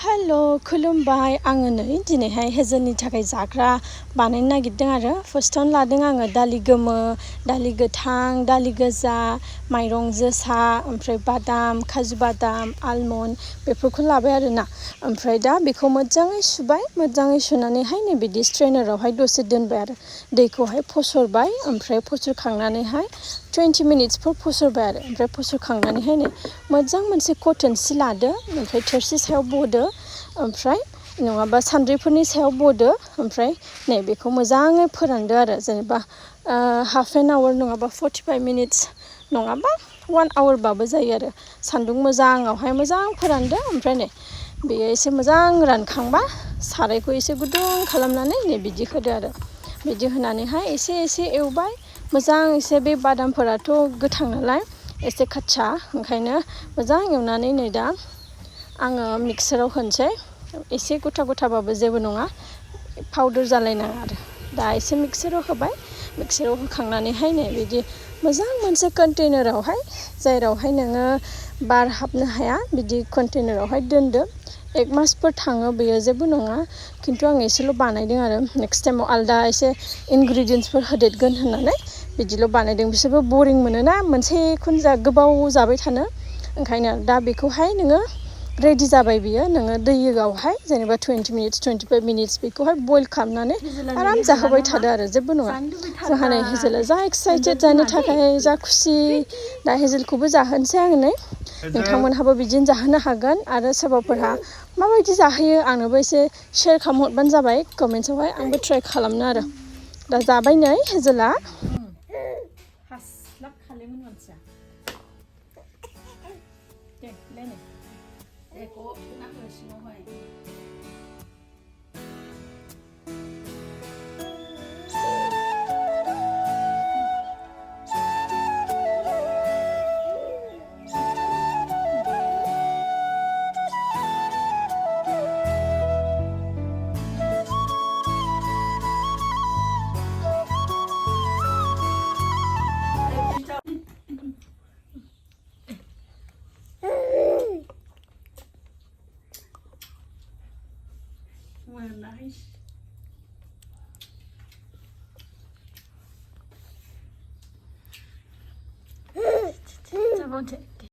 Hello, kulumbai. आङो नै दिनैहाय हेजेलनि थाखाय जाग्रा बानायनो नागिरदों आरो फार्स्टआवनो लादों आङो दालि गोमो, दालि गोथां, दालि गोजा, माइरं जोसा, ओमफ्राय बादाम, काजु बादाम, आलमन्ड बेफोरखौ लाबाय आरोना। ओमफ्राय दा बेखौ मोजाङै सुबाय, मोजाङै सुनानैहाय नैबिदि स्ट्रेनारावहाय दसे दोनबाय आरो दैखौहाय फसरबाय, ओमफ्राय फसरखांनानैहाय 20 मिनिट्सफोर फसरबाय आरो ओमफ्राय फसरखांनानैहाय नै मोजां मोनसे कटन सि लादो, ओमफ्राय थोरसि सायाव बदो, ओमफ्राय नङाबा सान्द्रिफोरनि सायाव बदो, ओमफ्राय नै बेखौ मोजाङै फोरानदो आरो जेनेबा हाफ एन आवार नङाबा 45 मिनिट्स नङाबा 1 आवारबाबो जायो आरो सान्दुं मोजाङावहाय मोजां फोरानदो। ओमफ्राय नै बेयो एसे मोजां रानखांबा सारायखौ एसे गुदुं खालामनानै नै बिदि होदो आरो बिदि होनानैहाय एसे एसे एवबाय मोजां। एसे बे बादामफोराथ' गोथां नालाय एसे खाथ्सा, ओंखायनो मोजां एवनानै नै दा आङो मिक्साराव होनोसै। एसे गथा गथाबाबो जेबो नङा, पाउदार जालायनाङा आरो दा एसे मिक्साराव होबाय। मिक्साराव होखांनानैहाय नै बिदि मोजां मोनसे कन्टेनारावहाय, जेरावहाय नोङो बार हाबनो हाया बिदि कन्टेनारावहाय दोनदो। 1 मासफोर थाङो, बेयो जेबो नङा, खिन्थु आं एसेल' बानायदों आरो नेक्स्ट टाइमाव आलदा एसे इनग्रिडियेन्ट्सफोर होदेरगोन होननानै बिदिल' बानायदों। बिसोरबो बरिं मोनोना मोनसेखौनो गोबाव जाबाय थानो, ओंखायनो दा बेखौहाय नोङो रेडि जाबाय बियो। नोङो दैयावहाय जेनेबा 20 मिनिट्स 25 मिनिट्स बेखौहाय बयल खालामनानै आराम जाहोबाय थादो आरो जेबो नङा। जोंहा नै हेजेला जा एक्साइटेड जानो थाखाय जा खुसि, दा हेजेलखौबो जाहोनोसै आङो नै। नोंथांमोनहाबो बिदिनो जाहोनो हागोन, आरो सोरबाफोरहा माबायदि जाहोयो आंनोबो एसे शेयार खालामहरबानो जाबाय कमेन्ट्सआवहाय, आंबो ट्राइ खालामनो आरो। दा जाबाय नै हेजेला। हास्लाब खालिमोन मानसिया दे लेने एको नाखौ सिङावहाय nice. I want it.